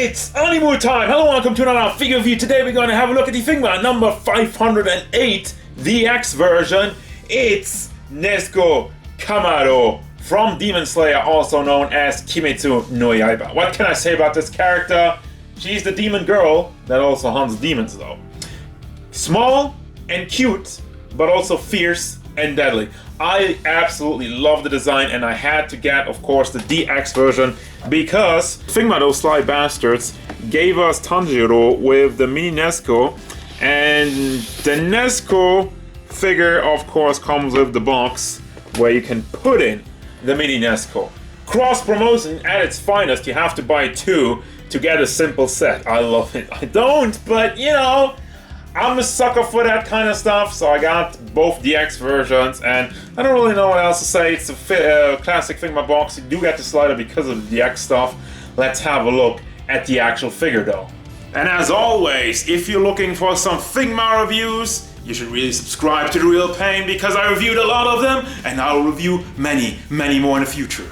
It's Anime time! Hello, welcome to another figure review. Today we're going to have a look at the Figma number 508, the X version. It's Nezuko Kamado from Demon Slayer, also known as Kimetsu no Yaiba. What can I say about this character? She's the demon girl that also hunts demons though. Small and cute, but also fierce and deadly. I absolutely love the design, and I had to get, of course, the DX version because Figma, those sly bastards, gave us Tanjiro with the mini Nezuko, and the Nezuko figure, of course, comes with the box where you can put in the mini Nezuko. Cross promotion at its finest. You have to buy two to get a simple set. I love it. I don't, but you know, I'm a sucker for that kind of stuff, so I got both DX versions, and I don't really know what else to say. It's a classic Figma box. You do get the slider because of the DX stuff. Let's have a look at the actual figure though. And as always, if you're looking for some Figma reviews, you should really subscribe to The Real Payne because I reviewed a lot of them, and I'll review many, many more in the future.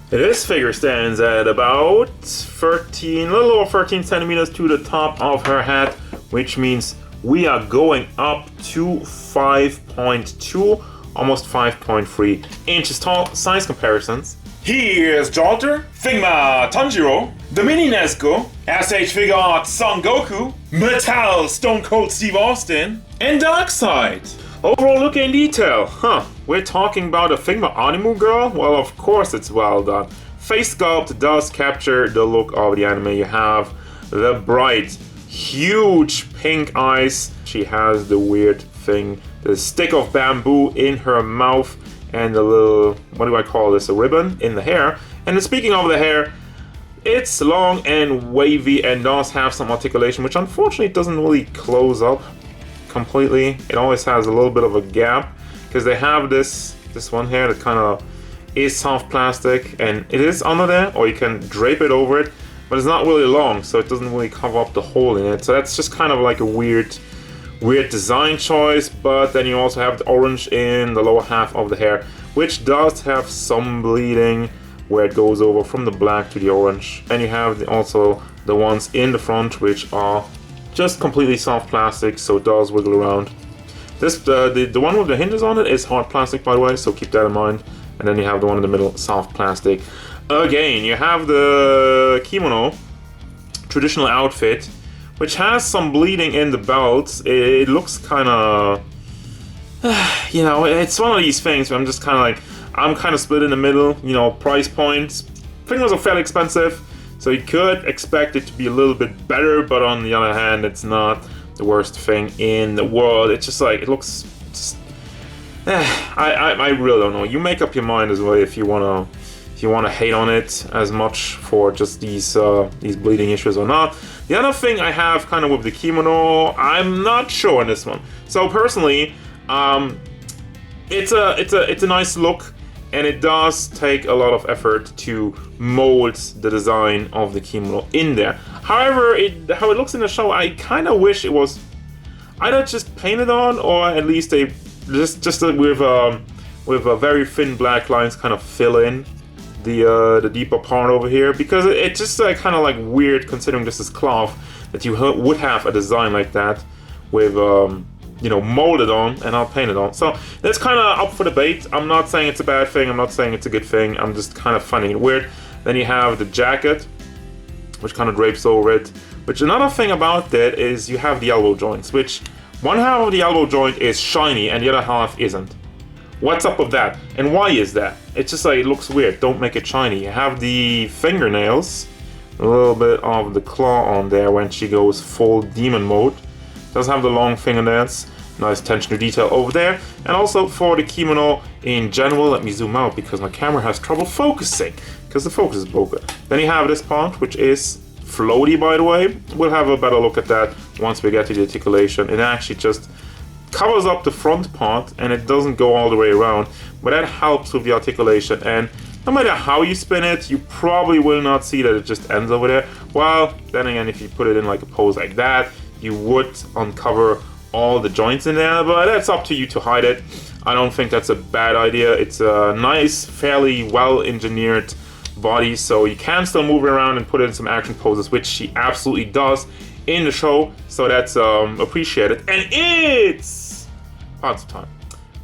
This figure stands at about a little over 13 centimeters to the top of her head, which means we are going up to 5.2, almost 5.3 inches tall. Size comparisons. Here's Jalter, Figma Tanjiro, the Mini Nezuko, SH Figure Art Son Goku, Metal Stone Cold Steve Austin, and Darkseid. Overall look in detail, we're talking about a Figma anime girl? Well, of course it's well done. Face sculpt does capture the look of the anime. You have the bright, huge pink eyes. She has the weird thing, the stick of bamboo in her mouth, and the little, what do I call this, a ribbon in the hair. And then speaking of the hair, it's long and wavy and does have some articulation, which unfortunately doesn't really close up completely. It always has a little bit of a gap because they have this one here that kind of is soft plastic, and it is under there, or you can drape it over it, but it's not really long, so it doesn't really cover up the hole in it. So that's just kind of like a weird design choice. But then you also have the orange in the lower half of the hair, which does have some bleeding where it goes over from the black to the orange. And you have also the ones in the front, which are just completely soft plastic, so it does wiggle around. This the one with the hinges on it is hard plastic, by the way, so keep that in mind. And then you have the one in the middle, soft plastic. Again, you have the kimono, traditional outfit, which has some bleeding in the belt. It looks kind of, you know, it's one of these things where I'm just kind of like, I'm kind of split in the middle. You know, price points, fingers are fairly expensive, so you could expect it to be a little bit better, but on the other hand, it's not the worst thing in the world. It's just like, it looks just, I really don't know. You make up your mind as well if you wanna hate on it as much for just these bleeding issues or not. The other thing I have kind of with the kimono, I'm not sure on this one. So personally, it's a nice look, and it does take a lot of effort to mold the design of the kimono in there. However, how it looks in the show, I kind of wish it was either just painted on, or at least they just with a very thin black lines kind of fill in the deeper part over here, because it's just kind of like weird considering this is cloth that you would have a design like that with you know, molded on and not painted on. So that's kind of up for debate. I'm not saying it's a bad thing, I'm not saying it's a good thing, I'm just kind of finding it weird. Then you have the jacket, which kind of drapes over it. Which another thing about that is you have the elbow joints, which one half of the elbow joint is shiny and the other half isn't. What's up with that? And why is that? It's just like, it looks weird. Don't make it shiny. You have the fingernails, a little bit of the claw on there when she goes full demon mode. Does have the long fingernails. Nice attention to detail over there. And also for the kimono in general, let me zoom out because my camera has trouble focusing because the focus is broken. Then you have this part, which is floaty, by the way. We'll have a better look at that once we get to the articulation. It actually just covers up the front part and it doesn't go all the way around, but that helps with the articulation. And no matter how you spin it, you probably will not see that it just ends over there. Well, then again, if you put it in like a pose like that, you would uncover all the joints in there, but that's up to you to hide it. I don't think that's a bad idea. It's a nice, fairly well engineered body, so you can still move it around and put it in some action poses, which she absolutely does in the show, so that's appreciated. And it's pants time.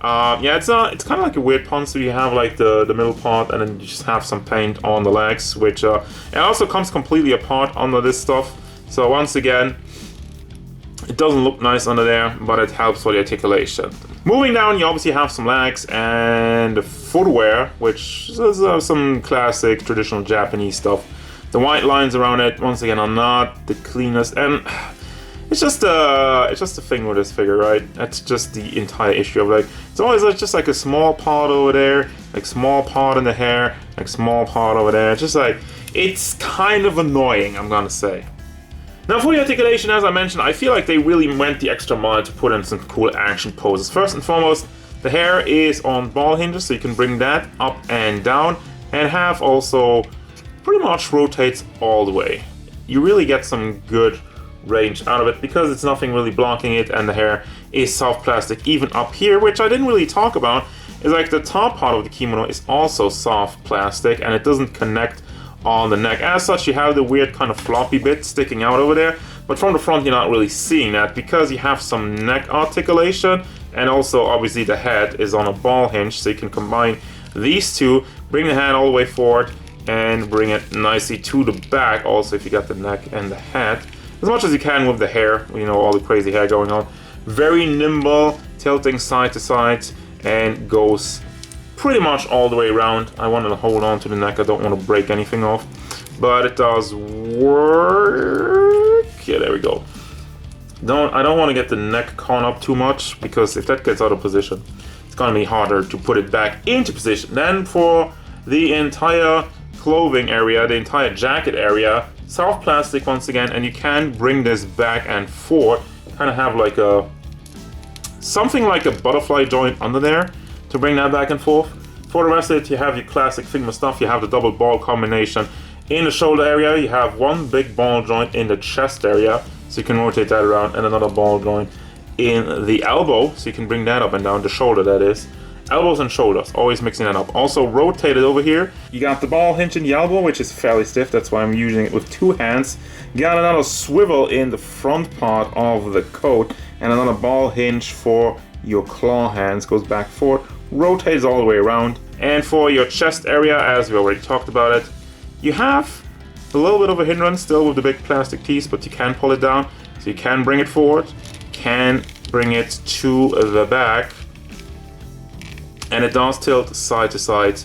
Yeah, it's kind of like a weird pun, so you have like the middle part, and then you just have some paint on the legs, which it also comes completely apart under this stuff. So once again, it doesn't look nice under there, but it helps for the articulation. Moving down, you obviously have some legs and the footwear, which is some classic traditional Japanese stuff. The white lines around it, once again, are not the cleanest, and it's just a thing with this figure, right? That's just the entire issue of like, it's always just like a small part over there, like small part in the hair, like small part over there. Just like, it's kind of annoying, I'm gonna say. Now for the articulation, as I mentioned, I feel like they really went the extra mile to put in some cool action poses. First and foremost, the hair is on ball hinges, so you can bring that up and down, and have also pretty much rotates all the way. You really get some good range out of it because it's nothing really blocking it, and the hair is soft plastic even up here, which I didn't really talk about, is like the top part of the kimono is also soft plastic and it doesn't connect on the neck. As such, you have the weird kind of floppy bit sticking out over there, but from the front you're not really seeing that because you have some neck articulation, and also obviously the head is on a ball hinge, so you can combine these two, bring the head all the way forward and bring it nicely to the back also if you got the neck and the head, as much as you can with the hair, you know, all the crazy hair going on. Very nimble, tilting side to side, and goes pretty much all the way around. I wanted to hold on to the neck, I don't want to break anything off, but it does work. Yeah, there we go. I don't want to get the neck caught up too much, because if that gets out of position, it's going to be harder to put it back into position. Then for the entire clothing area, the entire jacket area, soft plastic once again, and you can bring this back and forth, kind of have like something like a butterfly joint under there to bring that back and forth. For the rest of it, you have your classic Figma stuff. You have the double ball combination in the shoulder area. You have one big ball joint in the chest area, so you can rotate that around, and another ball joint in the elbow, so you can bring that up and down, the shoulder that is. Elbows and shoulders, always mixing that up. Also rotated over here, you got the ball hinge in the elbow, which is fairly stiff, that's why I'm using it with two hands. You got another swivel in the front part of the coat, and another ball hinge for your claw hands, goes back forward, rotates all the way around. And for your chest area, as we already talked about it, you have a little bit of a hindrance still with the big plastic piece, but you can pull it down, so you can bring it forward, can bring it to the back, and it does tilt side to side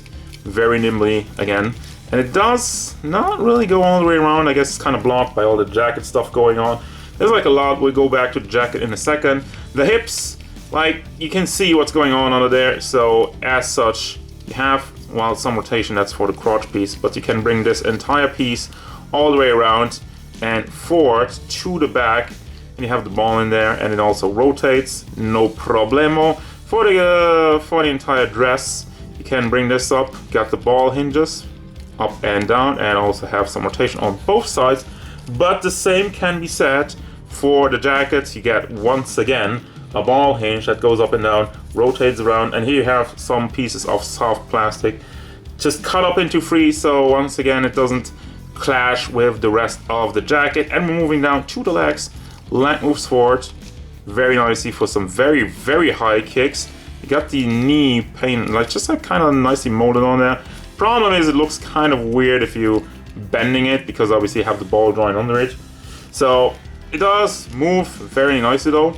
very nimbly again. And it does not really go all the way around. I guess it's kind of blocked by all the jacket stuff going on. There's like a lot. We'll go back to the jacket in a second. The hips, like, you can see what's going on under there. So as such, you have, well, some rotation, that's for the crotch piece, but you can bring this entire piece all the way around and forward to the back. And you have the ball in there, and it also rotates, no problemo. For the entire dress, you can bring this up, got the ball hinges up and down, and also have some rotation on both sides. But the same can be said for the jackets. You get, once again, a ball hinge that goes up and down, rotates around, and here you have some pieces of soft plastic just cut up into three, so once again it doesn't clash with the rest of the jacket. And we're moving down to the legs. Leg moves forward very nicely for some very, very high kicks. You got the knee paint, like just like kind of nicely molded on there. Problem is, it looks kind of weird if you bending it, because obviously you have the ball joint under it. So it does move very nicely though.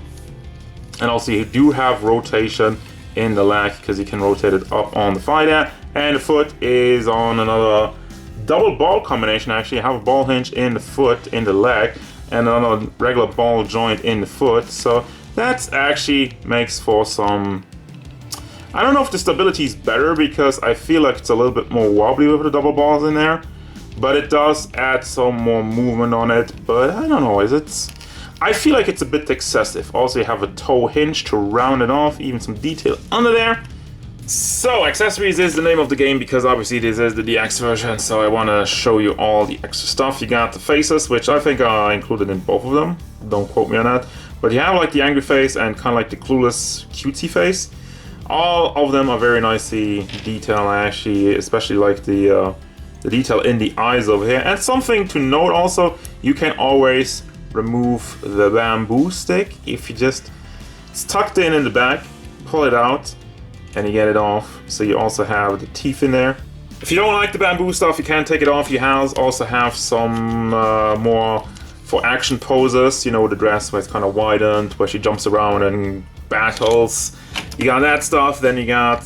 And also you do have rotation in the leg, because you can rotate it up on the thigh there. And the foot is on another double ball combination. Actually, you have a ball hinge in the foot, in the leg, and another regular ball joint in the foot. So that actually makes for some... I don't know if the stability is better, because I feel like it's a little bit more wobbly with the double balls in there. But it does add some more movement on it. But I don't know, I feel like it's a bit excessive. Also, you have a toe hinge to round it off, even some detail under there. So, accessories is the name of the game, because obviously this is the DX version, so I want to show you all the extra stuff. You got the faces, which I think are included in both of them. Don't quote me on that. But you have like the angry face and kind of like the clueless cutesy face. All of them are very nicely detailed. I actually especially like the the detail in the eyes over here. And something to note also, you can always remove the bamboo stick if you just, it's tucked in the back, pull it out, and you get it off. So you also have the teeth in there. If you don't like the bamboo stuff, you can take it off. You also have some more for action poses, you know, the dress where it's kind of widened, where she jumps around and battles. You got that stuff. Then you got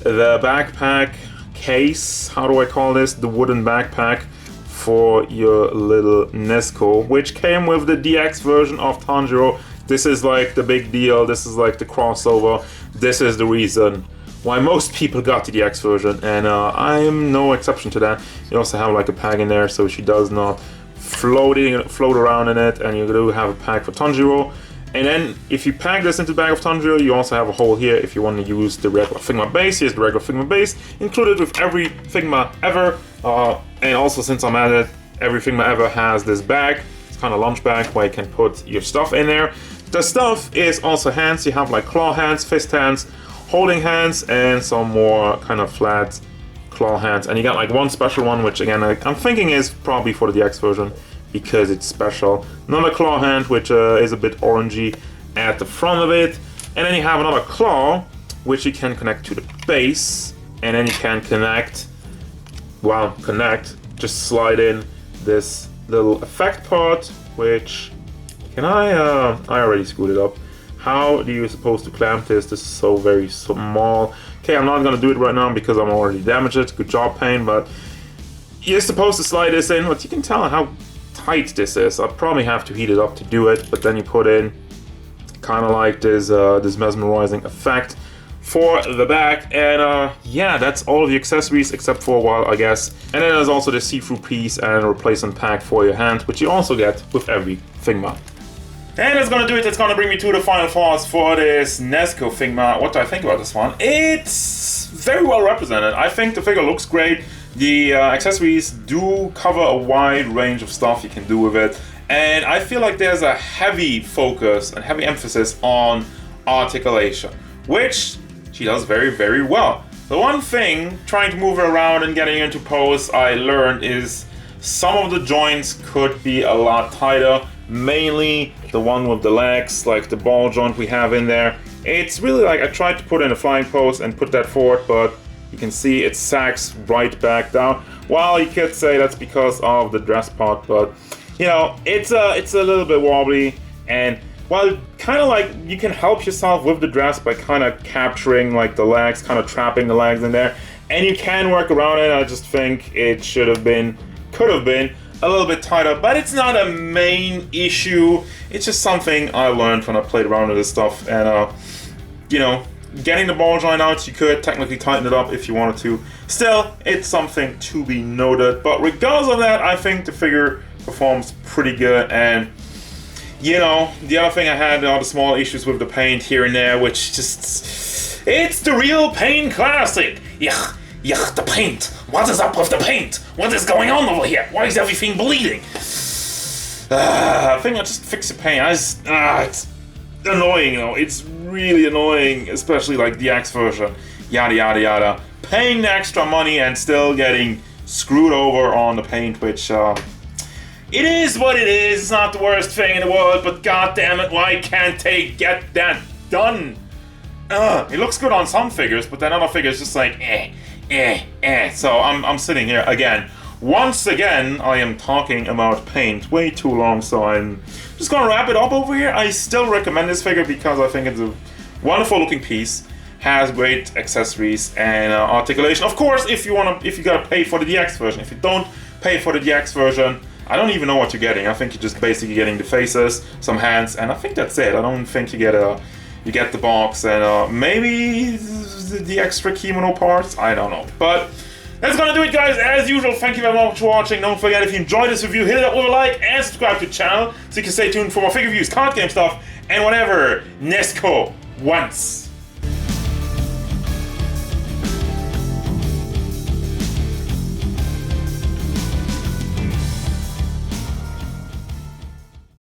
the backpack case, how do I call this? The wooden backpack for your little Nezuko, which came with the DX version of Tanjiro. This is like the big deal. This is like the crossover. This is the reason why most people got the DX version, and I'm no exception to that. You also have like a pack in there so she does not float around in it, and you do have a pack for Tanjiro. And then if you pack this into the bag of Tanjiro, you also have a hole here if you want to use the regular Figma base. Here's the regular Figma base, included with every Figma ever. And also, since I'm at it, every Figma ever has this bag. It's kind of lunch bag where you can put your stuff in there. The stuff is also hands. You have like claw hands, fist hands, holding hands, and some more kind of flat claw hands. And you got like one special one, which again, I'm thinking is probably for the DX version, because it's special. Another claw hand, which is a bit orangey at the front of it. And then you have another claw, which you can connect to the base. And then you can just slide in this little effect part, which, I already screwed it up. How do you supposed to clamp this? This is so very small. Okay, I'm not gonna do it right now because I'm already damaged it. Good job, Payne, but you're supposed to slide this in, but you can tell how tight this is. I'll probably have to heat it up to do it, but then you put in kind of like this mesmerizing effect for the back, and yeah, that's all of the accessories except for, well, I guess. And then there's also the see-through piece and a replacement pack for your hand, which you also get with every Figma. And that's gonna do it. It's gonna bring me to the final thoughts for this Nezuko Figma. What do I think about this one? It's very well represented. I think the figure looks great. The accessories do cover a wide range of stuff you can do with it. And I feel like there's a heavy focus and heavy emphasis on articulation, which she does very, very well. The one thing, trying to move her around and getting into pose, I learned is some of the joints could be a lot tighter. Mainly the one with the legs, like the ball joint we have in there. It's really like, I tried to put in a flying pose and put that forward, but you can see it sags right back down. Well, you could say that's because of the dress part, but you know, it's a little bit wobbly, and well, kind of like you can help yourself with the dress by kind of capturing like the legs, kind of trapping the legs in there, and you can work around it. I just think it could have been a little bit tighter, but it's not a main issue. It's just something I learned when I played around with this stuff, and you know, getting the ball joint out, you could technically tighten it up if you wanted to. Still, it's something to be noted, but regardless of that, I think the figure performs pretty good. And you know, the other thing I had are the small issues with the paint here and there, which just, it's the real Payne classic. Yuck, the paint. What is up with the paint? What is going on over here? Why is everything bleeding? I think I'll just fix the paint. It's annoying, though. It's really annoying, especially like the X version. Yada, yada, yada. Paying the extra money and still getting screwed over on the paint, which, it is what it is. It's not the worst thing in the world, but goddammit, why can't they get that done? It looks good on some figures, but then other figures just like, So I'm sitting here again. Once again, I am talking about paint way too long, so I'm just gonna wrap it up over here. I still recommend this figure because I think it's a wonderful looking piece, has great accessories and articulation. Of course, if you gotta pay for the DX version. If you don't pay for the DX version, I don't even know what you're getting. I think you're just basically getting the faces, some hands, and I think that's it. I don't think you get the box and maybe the extra kimono parts. I don't know, but that's gonna do it, guys. As usual, thank you very much for watching. Don't forget, if you enjoyed this review, hit it up with a like and subscribe to the channel so you can stay tuned for more figure reviews, card game stuff, and whatever Nezuko wants.